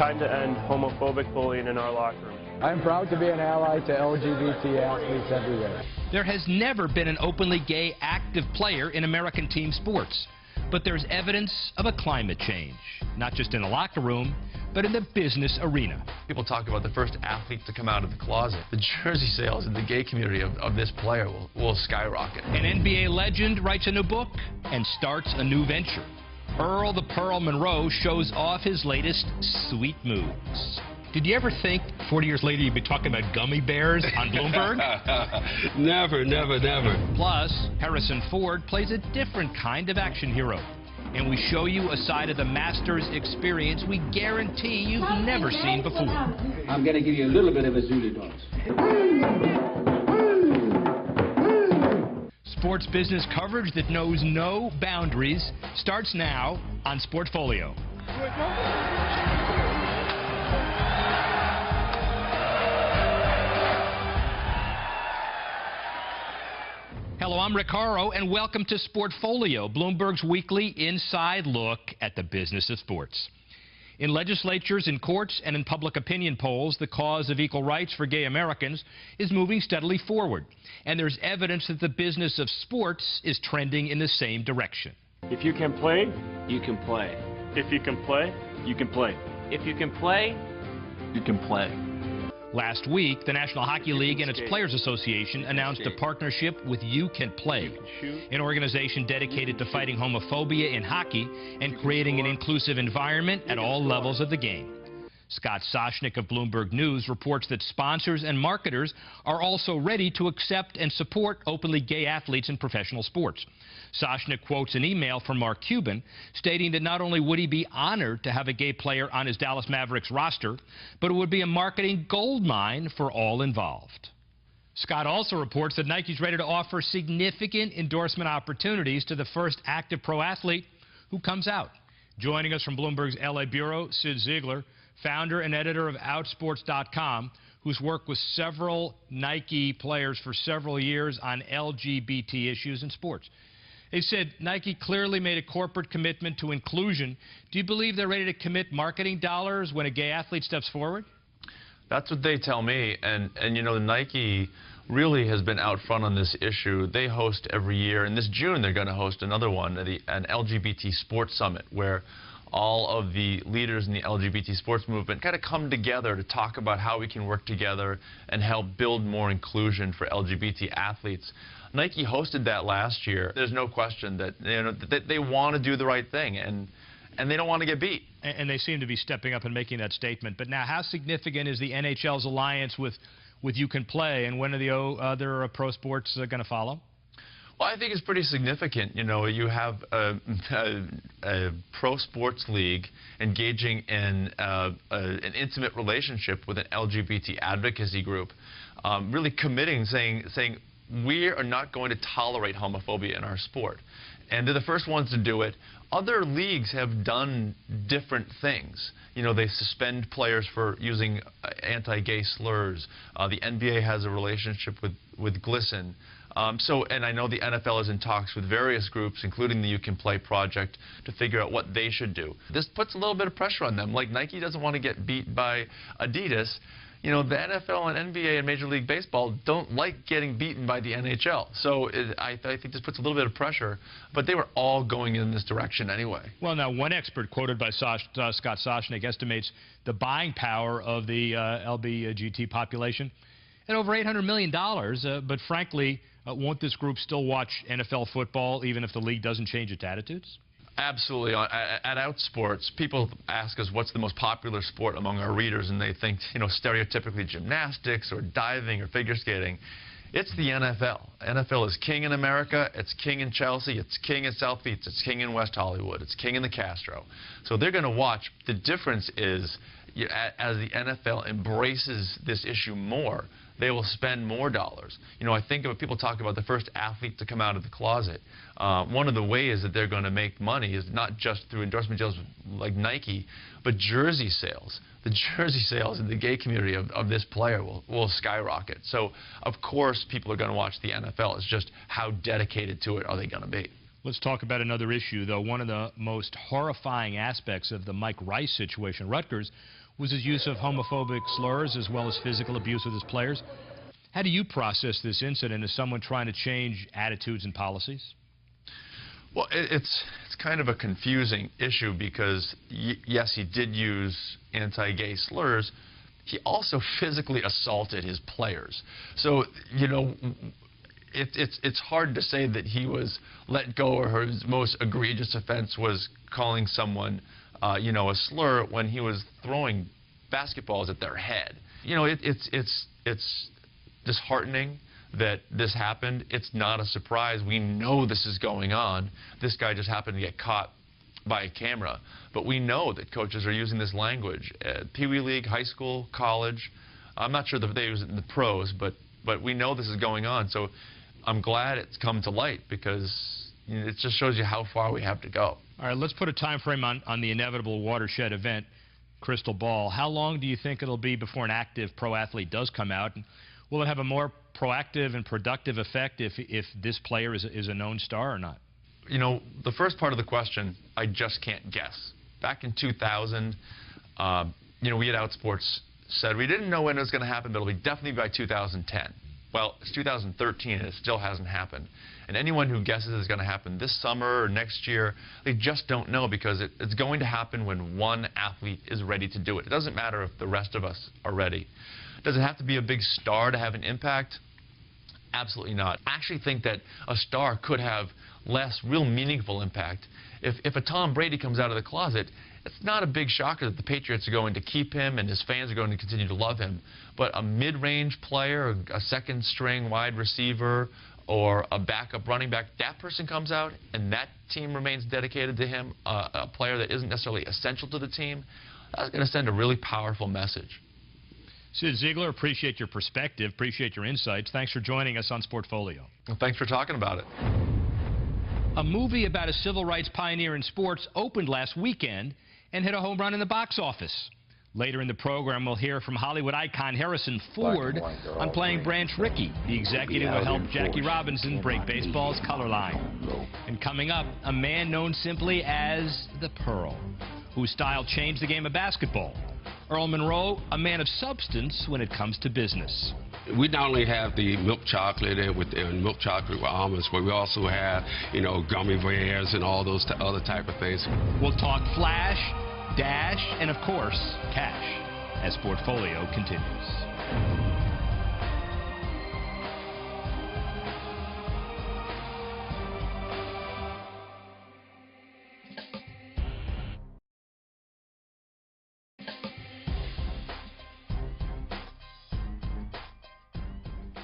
time to end homophobic bullying in our locker room. I'm proud to be an ally to LGBT athletes everywhere. There has never been an openly gay active player in American team sports. But there's evidence of a climate change, not just in the locker room, but in the business arena. People talk about the first athlete to come out of the closet. The jersey sales in the gay community of this player will skyrocket. An NBA legend writes a new book and starts a new venture. Earl the Pearl Monroe shows off his latest sweet moves. Did you ever think 40 years later you'd be talking about gummy bears on Bloomberg? Never, never, never. Plus, Harrison Ford plays a different kind of action hero. And we show you a side of the Masters experience we guarantee you've never seen before. I'm going to give you a little bit of a Zulu dance. Sports business coverage that knows no boundaries starts now on Sportfolio. Hello, I'm Rick Haro, and welcome to Sportfolio, Bloomberg's weekly inside look at the business of sports. In legislatures, in courts, and in public opinion polls, the cause of equal rights for gay Americans is moving steadily forward. And there's evidence that the business of sports is trending in the same direction. If you can play, You can play. if you can play, you can play. If you can play, You can play. Last week, the National Hockey League and its Players Association announced a partnership with You Can Play, an organization dedicated to fighting homophobia in hockey and creating an inclusive environment at all levels of the game. Scott Soshnick of Bloomberg News reports that sponsors and marketers are also ready to accept and support openly gay athletes in professional sports. Soshnick quotes an email from Mark Cuban stating that not only would he be honored to have a gay player on his Dallas Mavericks roster, but it would be a marketing goldmine for all involved. Scott also reports that Nike's ready to offer significant endorsement opportunities to the first active pro athlete who comes out. Joining us from Bloomberg's LA Bureau, Sid Ziegler, founder and editor of Outsports.com, who's worked with several Nike players for several years on LGBT issues in sports. They said Nike clearly made a corporate commitment to inclusion. Do you believe they're ready to commit marketing dollars when a gay athlete steps forward? That's what they tell me, and you know, Nike really has been out front on this issue. They host every year, and this June they're going to host another one, an LGBT Sports Summit, where all of the leaders in the LGBT sports movement kind of come together to talk about how we can work together and help build more inclusion for LGBT athletes. Nike hosted that last year. There's no question that, you know, that they want to do the right thing, and they don't want to get beat. And they seem to be stepping up and making that statement. But now, how significant is the NHL's alliance with You Can Play, and when are the other pro sports going to follow? Well, I think it's pretty significant. You know, you have a pro sports league engaging in an intimate relationship with an LGBT advocacy group, really committing, saying we are not going to tolerate homophobia in our sport. And they're the first ones to do it. Other leagues have done different things. You know, they suspend players for using anti-gay slurs. The NBA has a relationship with GLSEN. And I know the NFL is in talks with various groups, including the You Can Play project, to figure out what they should do. This puts a little bit of pressure on them. Like, Nike doesn't want to get beat by Adidas. You know, the NFL and NBA and Major League Baseball don't like getting beaten by the NHL. So I think this puts a little bit of pressure, but they were all going in this direction anyway. Well, now, one expert quoted by Scott Soshnick estimates the buying power of the LGBT population at over $800 million, but frankly, won't this group still watch NFL football even if the league doesn't change its attitudes? Absolutely. At Outsports, people ask us what's the most popular sport among our readers, and they think, you know, stereotypically gymnastics or diving or figure skating. It's the NFL. NFL is king in America. It's king in Chelsea. It's king in South Beach. It's king in West Hollywood. It's king in the Castro. So they're going to watch. The difference is, as the NFL embraces this issue more, they will spend more dollars. You know, I think of people talk about the first athlete to come out of the closet. One of the ways that they're going to make money is not just through endorsement deals like Nike, but jersey sales. The jersey sales in the gay community of this player will skyrocket. So, of course, people are going to watch the NFL. It's just how dedicated to it are they going to be. Let's talk about another issue, though. One of the most horrifying aspects of the Mike Rice situation at Rutgers was his use of homophobic slurs as well as physical abuse with his players. How do you process this incident as someone trying to change attitudes and policies? Well, it's kind of a confusing issue because, yes, he did use anti-gay slurs. He also physically assaulted his players. So, you know, it's hard to say that he was let go or his most egregious offense was calling someone, you know, a slur when he was throwing basketballs at their head. You know, it's disheartening that this happened. It's not a surprise. We know this is going on. This guy just happened to get caught by a camera. But we know that coaches are using this language at Pee Wee League, high school, college. I'm not sure that they use it in the pros, but we know this is going on. So I'm glad it's come to light because it just shows you how far we have to go. All right, let's put a time frame on the inevitable watershed event, crystal ball. How long do you think it'll be before an active pro athlete does come out? And will it have a more proactive and productive effect if this player is a known star or not? You know, the first part of the question, I just can't guess. Back in 2000, you know, we at Outsports said we didn't know when it was going to happen, but it'll be definitely by 2010. Well, it's 2013 and it still hasn't happened. And anyone who guesses it's going to happen this summer or next year, they just don't know because it's going to happen when one athlete is ready to do it. It doesn't matter if the rest of us are ready. Does it have to be a big star to have an impact? Absolutely not. I actually think that a star could have less real meaningful impact. If a Tom Brady comes out of the closet, it's not a big shocker that the Patriots are going to keep him and his fans are going to continue to love him. But a mid-range player, a second-string wide receiver, or a backup running back, that person comes out and that team remains dedicated to him, a player that isn't necessarily essential to the team, that's going to send a really powerful message. Sid Ziegler, appreciate your perspective, appreciate your insights. Thanks for joining us on Sportfolio. Well, thanks for talking about it. A movie about a civil rights pioneer in sports opened last weekend and hit a home run in the box office. Later in the program, we'll hear from Hollywood icon Harrison Ford on playing Branch Rickey, the executive who helped Jackie Robinson break baseball's color line. And coming up, a man known simply as the Pearl, whose style changed the game of basketball. Earl Monroe, a man of substance when it comes to business. We not only have the milk chocolate and milk chocolate with almonds, but we also have, you know, gummy bears and all those other type of things. We'll talk flash, dash, and of course, cash, as Sportfolio continues.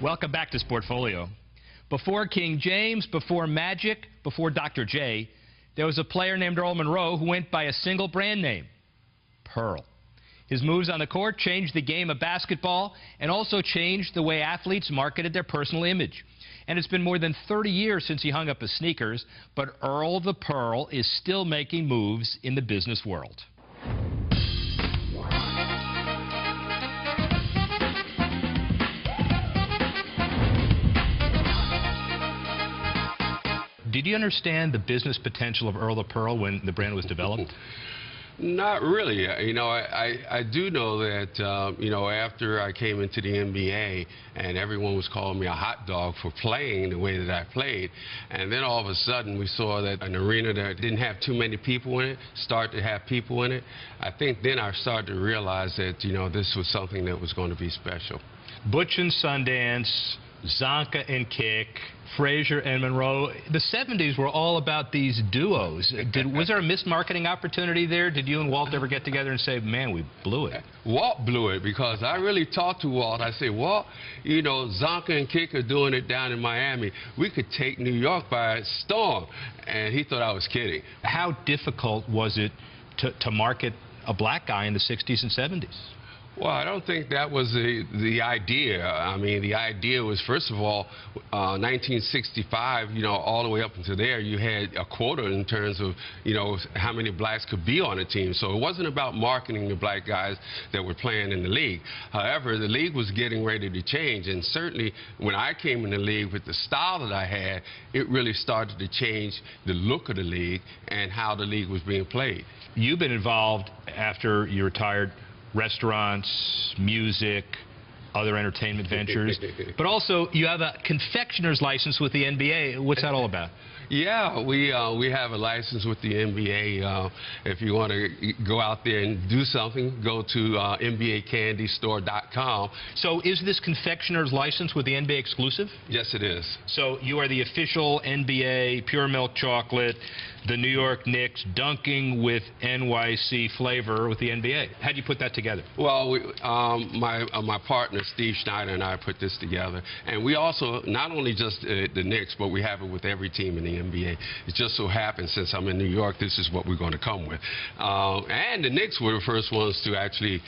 Welcome back to Sportfolio. Before King James, before Magic, before Dr. J, there was a player named Earl Monroe who went by a single brand name, Pearl. His moves on the court changed the game of basketball and also changed the way athletes marketed their personal image. And it's been more than 30 years since he hung up his sneakers, but Earl the Pearl is still making moves in the business world. Did you understand the business potential of Earl the Pearl when the brand was developed? Not really. You know, I do know that, you know, after I came into the NBA and everyone was calling me a hot dog for playing the way that I played, and then all of a sudden we saw that an arena that didn't have too many people in it started to have people in it. I think then I started to realize that, you know, this was something that was going to be special. Butch and Sundance, Zonka and Kick, Frazier and Monroe. The 70s were all about these duos. Was there a missed marketing opportunity there? Did you and Walt ever get together and say, man, we blew it? Walt blew it because I really talked to Walt. I said, Walt, you know, Zonka and Kick are doing it down in Miami. We could take New York by storm. And he thought I was kidding. How difficult was it to market a black guy in the 60s and 70s? Well, I don't think that was the idea. I mean, the idea was, first of all, 1965, you know, all the way up until there, you had a quota in terms of, you know, how many blacks could be on a team. So it wasn't about marketing the black guys that were playing in the league. However, the league was getting ready to change. And certainly when I came in the league with the style that I had, it really started to change the look of the league and how the league was being played. You've been involved after you retired restaurants, music, other entertainment ventures. But also, you have a confectioner's license with the NBA. What's that all about? Yeah, we have a license with the NBA. If you want to go out there and do something, go to NBACandyStore.com. So is this confectioner's license with the NBA exclusive? Yes, it is. So you are the official NBA pure milk chocolate, the New York Knicks dunking with NYC flavor with the NBA. How do you put that together? Well, my partner, Steve Schneider, and I put this together. And we also, not only just the Knicks, but we have it with every team in the NBA. It just so happens, since I'm in New York, this is what we're going to come with. And the Knicks were the first ones to actually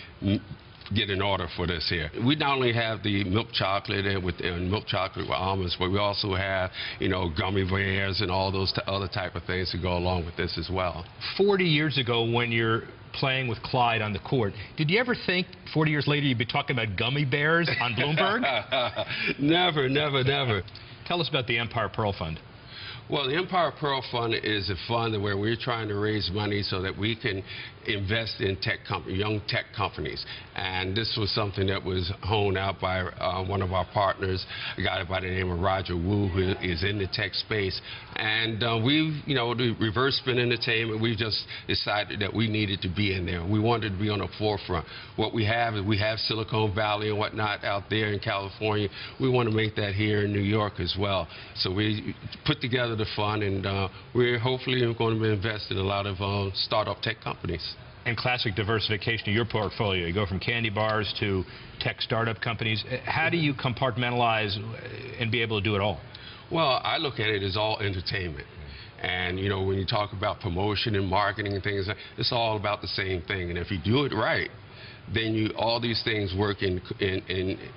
get an order for this here. We not only have the milk chocolate and milk chocolate with almonds, but we also have, you know, gummy bears and all those other type of things to go along with this as well. 40 years ago, when you're playing with Clyde on the court, did you ever think 40 years later you'd be talking about gummy bears on Bloomberg? Never, never, never. Tell us about the Empire Pearl Fund. Well, the Empire Pearl Fund is a fund where we're trying to raise money so that we can invest in young tech companies. And this was something that was honed out by one of our partners, a guy by the name of Roger Wu, who is in the tech space. And we've, you know, the reverse spin entertainment, we just decided that we needed to be in there. We wanted to be on the forefront. What we have is we have Silicon Valley and whatnot out there in California. We want to make that here in New York as well. So we put together the fund, and we're hopefully going to be investing in a lot of startup tech companies. And classic diversification of your portfolio. You go from candy bars to tech startup companies. How do you compartmentalize and be able to do it all? Well, I look at it as all entertainment. And, you know, when you talk about promotion and marketing and things, it's all about the same thing. And if you do it right, then all these things work in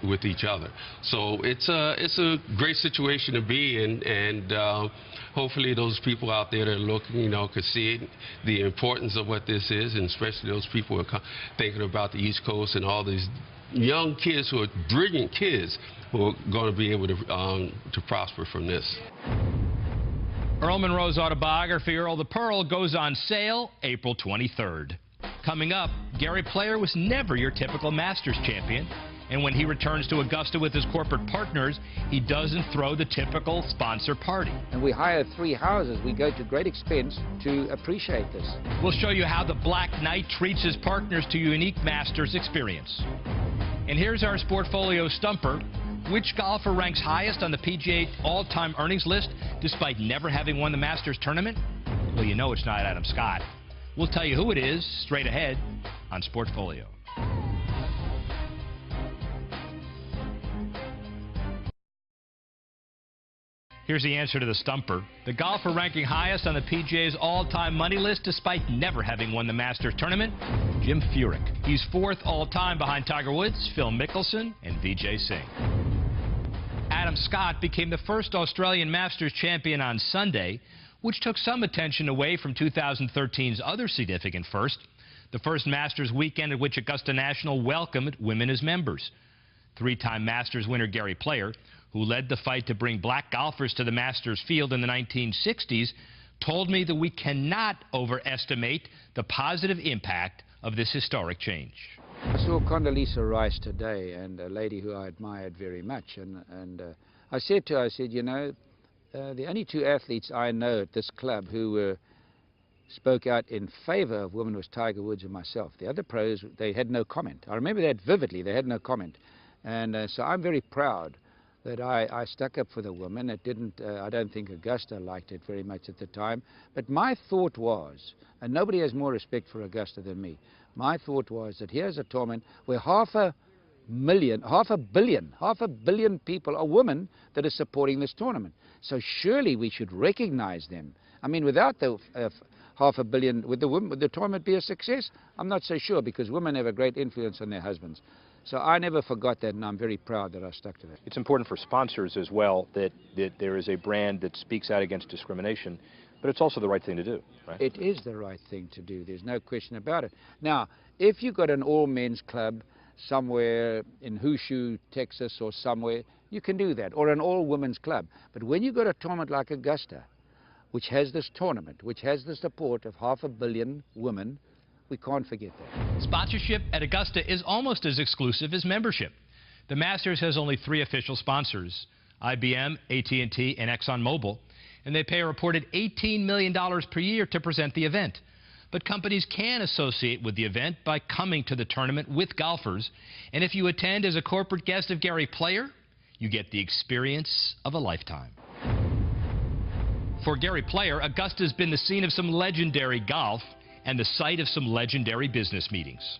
with each other. So it's a great situation to be in, and hopefully those people out there that are looking, you know, could see the importance of what this is, and especially those people who are thinking about the East Coast and all these young kids who are brilliant kids who are going to be able to prosper from this. Earl Monroe's autobiography, Earl the Pearl, goes on sale April 23rd. Coming up, Gary Player was never your typical Masters champion. And when he returns to Augusta with his corporate partners, he doesn't throw the typical sponsor party. And we hire 3 houses. We go to great expense to appreciate this. We'll show you how the Black Knight treats his partners to a unique Masters experience. And here's our Sportfolio stumper. Which golfer ranks highest on the PGA all-time earnings list despite never having won the Masters tournament? Well, you know it's not Adam Scott. We'll tell you who it is straight ahead on Sportfolio. Here's the answer to the stumper. The golfer ranking highest on the PGA's all-time money list despite never having won the Masters tournament, Jim Furyk. He's 4th all-time behind Tiger Woods, Phil Mickelson, and Vijay Singh. Adam Scott became the first Australian Masters champion on Sunday, which took some attention away from 2013's other significant first, the first Masters weekend at which Augusta National welcomed women as members. 3-time Masters winner Gary Player, who led the fight to bring black golfers to the Masters field in the 1960s, told me that we cannot overestimate the positive impact of this historic change. I saw Condoleezza Rice today, and a lady who I admired very much, and I said to her, I said, you know, the only 2 athletes I know at this club who spoke out in favor of women was Tiger Woods and myself. The other pros, they had no comment. I remember that vividly. They had no comment. And so I'm very proud that I stuck up for the women. It didn't, I don't think Augusta liked it very much at the time. But my thought was, and nobody has more respect for Augusta than me, my thought was that here's a tournament where half a billion people are women that are supporting this tournament. So surely we should recognize them. I mean, without the half a billion, would the tournament be a success? I'm not so sure, because women have a great influence on their husbands. So I never forgot that, and I'm very proud that I stuck to that. It's important for sponsors as well that there is a brand that speaks out against discrimination, but it's also the right thing to do, right? It is the right thing to do. There's no question about it. Now, if you've got an all-men's club somewhere in Hoosier, Texas or somewhere, you can do that, or an all-women's club. But when you've got a tournament like Augusta, which has this tournament, which has the support of 500 million women, We can't forget that. Sponsorship at Augusta is almost as exclusive as membership. The Masters has only 3 official sponsors, IBM, AT&T, and ExxonMobil, and they pay a reported $18 million per year to present the event. But companies can associate with the event by coming to the tournament with golfers, and if you attend as a corporate guest of Gary Player, you get the experience of a lifetime. For Gary Player, Augusta's been the scene of some legendary golf and the site of some legendary business meetings.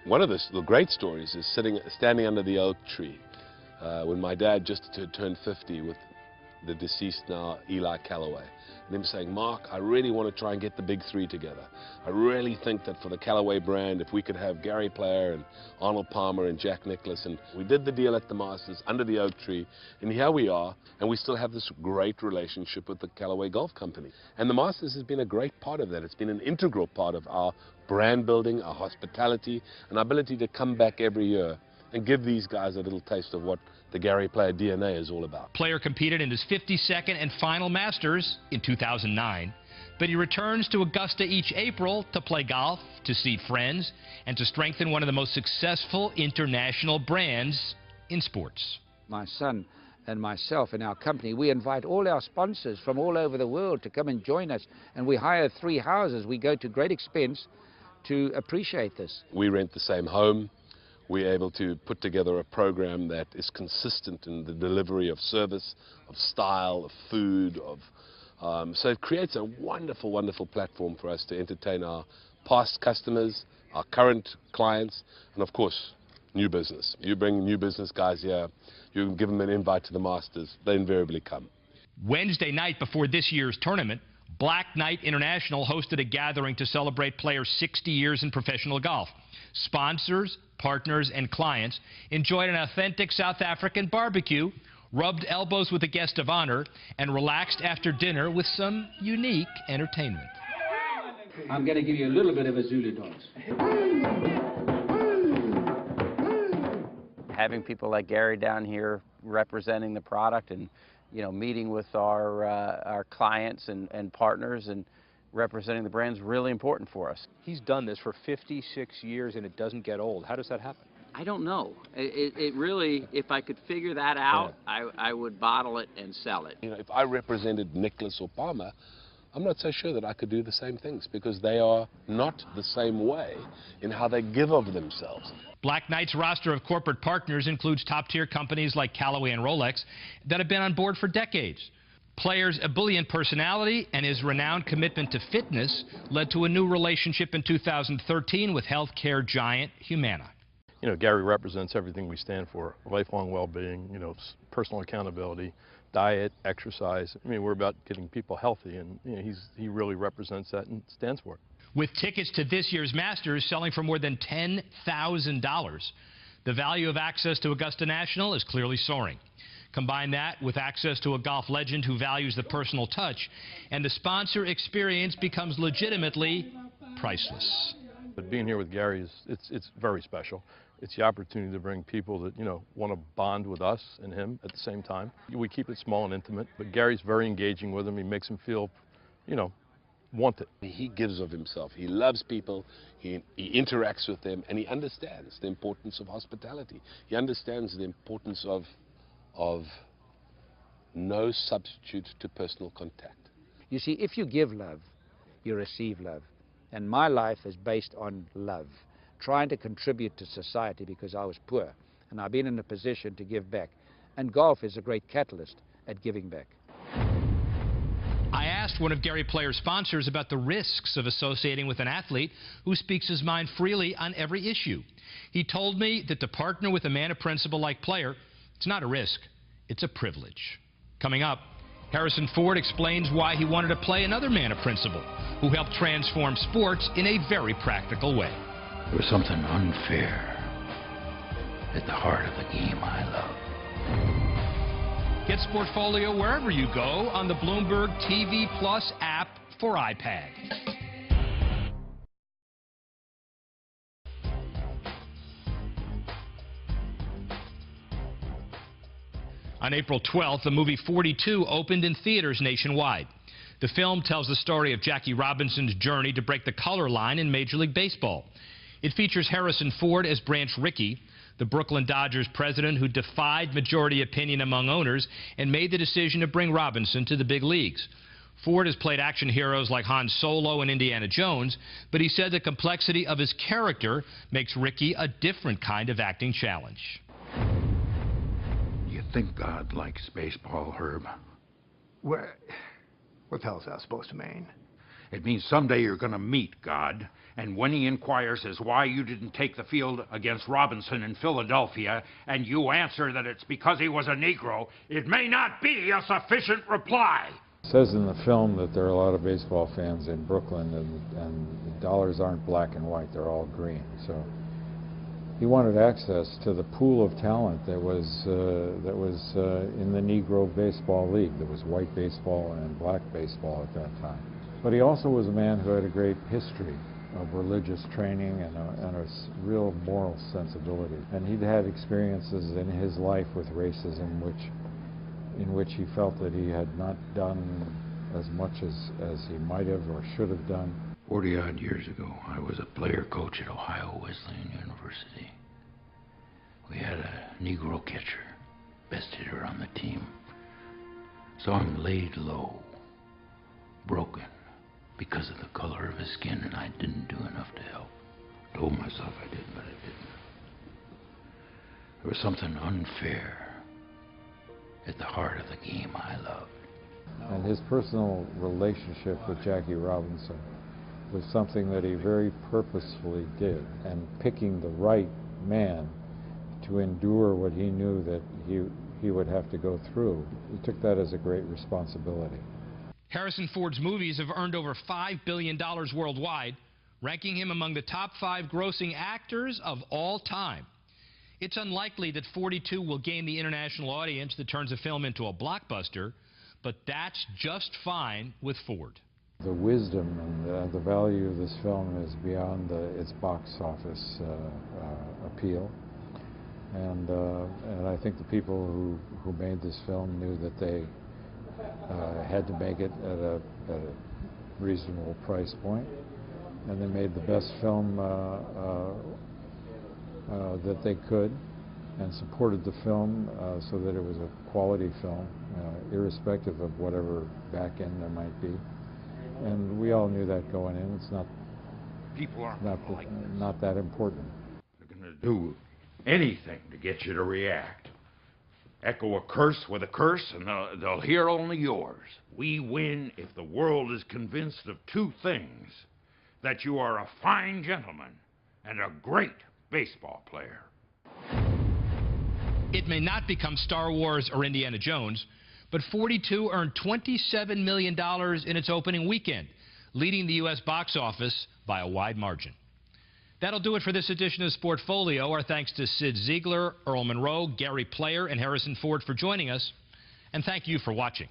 One of the great stories is standing under the oak tree when my dad just turned 50 with the deceased now Eli Callaway. And him saying, Mark, I really want to try and get the big 3 together. I really think that for the Callaway brand, if we could have Gary Player and Arnold Palmer and Jack Nicklaus, and we did the deal at the Masters under the oak tree, and here we are, and we still have this great relationship with the Callaway Golf Company. And the Masters has been a great part of that. It's been an integral part of our brand building, our hospitality, and our ability to come back every year and give these guys a little taste of what the Gary Player DNA is all about. Player competed in his 52nd and final Masters in 2009, but he returns to Augusta each April to play golf, to see friends, and to strengthen one of the most successful international brands in sports. My son and myself and our company, we invite all our sponsors from all over the world to come and join us, and we hire 3 houses. We go to great expense to appreciate this. We rent the same home. We're able to put together a program that is consistent in the delivery of service, of style, of food, so it creates a wonderful, wonderful platform for us to entertain our past customers, our current clients, and of course, new business. You bring new business guys here, you can give them an invite to the Masters, they invariably come. Wednesday night before this year's tournament, Black Knight International hosted a gathering to celebrate Player's 60 years in professional golf. Sponsors, partners, and clients enjoyed an authentic South African barbecue, rubbed elbows with a guest of honor, and relaxed after dinner with some unique entertainment. I'm going to give you a little bit of a Zulu dance. Having people like Gary down here representing the product and, you know, meeting with our clients and partners and representing the brand is really important for us. He's done this for 56 years and it doesn't get old. How does that happen? I don't know. It really, if I could figure that out, Yeah. I would bottle it and sell it. You know, if I represented Nicklaus or Palmer, I'm not so sure that I could do the same things because they are not the same way in how they give of themselves. Black Knight's roster of corporate partners includes top-tier companies like Callaway and Rolex that have been on board for decades. Player's ebullient personality and his renowned commitment to fitness led to a new relationship in 2013 with healthcare giant Humana. You know, Gary represents everything we stand for: lifelong well-being, you know, personal accountability, diet, exercise. I mean, we're about getting people healthy, and you know, he really represents that and stands for it. With tickets to this year's Masters selling for more than $10,000, the value of access to Augusta National is clearly soaring. Combine that with access to a golf legend who values the personal touch, and the sponsor experience becomes legitimately priceless. But being here with Gary it's very special. It's the opportunity to bring people that, you know, want to bond with us and him at the same time. We keep it small and intimate, but Gary's very engaging with them. He makes them feel, you know, wanted. He gives of himself. He loves people. He interacts with them, and he understands the importance of hospitality. He understands the importance of no substitute to personal contact. You see, if you give love, you receive love. And my life is based on love, trying to contribute to society because I was poor, and I've been in a position to give back. And golf is a great catalyst at giving back. I asked one of Gary Player's sponsors about the risks of associating with an athlete who speaks his mind freely on every issue. He told me that to partner with a man of principle like Player, it's not a risk, it's a privilege. Coming up, Harrison Ford explains why he wanted to play another man of principle who helped transform sports in a very practical way. There was something unfair at the heart of the game I love. Get Sportfolio wherever you go on the Bloomberg TV Plus app for iPad. On April 12th, the movie 42 opened in theaters nationwide. The film tells the story of Jackie Robinson's journey to break the color line in Major League Baseball. It features Harrison Ford as Branch Rickey, the Brooklyn Dodgers president who defied majority opinion among owners and made the decision to bring Robinson to the big leagues. Ford has played action heroes like Han Solo and Indiana Jones, but he said the complexity of his character makes Rickey a different kind of acting challenge. You think God likes baseball, Herb? What the hell is that supposed to mean? It means someday you're going to meet God, and when he inquires as why you didn't take the field against Robinson in Philadelphia, and you answer that it's because he was a Negro, it may not be a sufficient reply. It says in the film that there are a lot of baseball fans in Brooklyn, and the dollars aren't black and white, they're all green. So he wanted access to the pool of talent that was in the Negro Baseball League. There was white baseball and black baseball at that time. But he also was a man who had a great history of religious training and a real moral sensibility. And he'd had experiences in his life with racism in which he felt that he had not done as much as he might have or should have done. 40-odd years ago, I was a player coach at Ohio Wesleyan University. We had a Negro catcher, best hitter on the team. Saw him laid low, broken, because of the color of his skin, and I didn't do enough to help. Told myself I did, but I didn't. There was something unfair at the heart of the game I loved. And his personal relationship with Jackie Robinson was something that he very purposefully did, and picking the right man to endure what he knew that he would have to go through. He took that as a great responsibility. Harrison Ford's movies have earned over $5 billion worldwide, ranking him among the top 5 grossing actors of all time. It's unlikely that 42 will gain the international audience that turns a film into a blockbuster, but that's just fine with Ford. The wisdom and the value of this film is beyond its box office appeal. And I think the people who made this film knew that they had to make it at a reasonable price point, and they made the best film that they could, and supported the film so that it was a quality film, irrespective of whatever back end there might be. And we all knew that going in. It's not that important. They're going to do anything to get you to react. Echo a curse with a curse, and they'll hear only yours. We win if the world is convinced of 2 things: that you are a fine gentleman and a great baseball player. It may not become Star Wars or Indiana Jones, but 42 earned $27 million in its opening weekend, leading the U.S. box office by a wide margin. That'll do it for this edition of Sportfolio. Our thanks to Sid Ziegler, Earl Monroe, Gary Player, and Harrison Ford for joining us. And thank you for watching.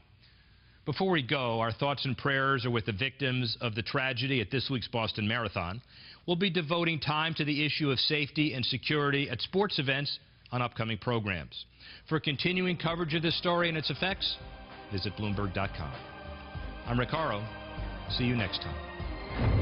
Before we go, our thoughts and prayers are with the victims of the tragedy at this week's Boston Marathon. We'll be devoting time to the issue of safety and security at sports events on upcoming programs. For continuing coverage of this story and its effects, visit Bloomberg.com. I'm Rick Haro. See you next time.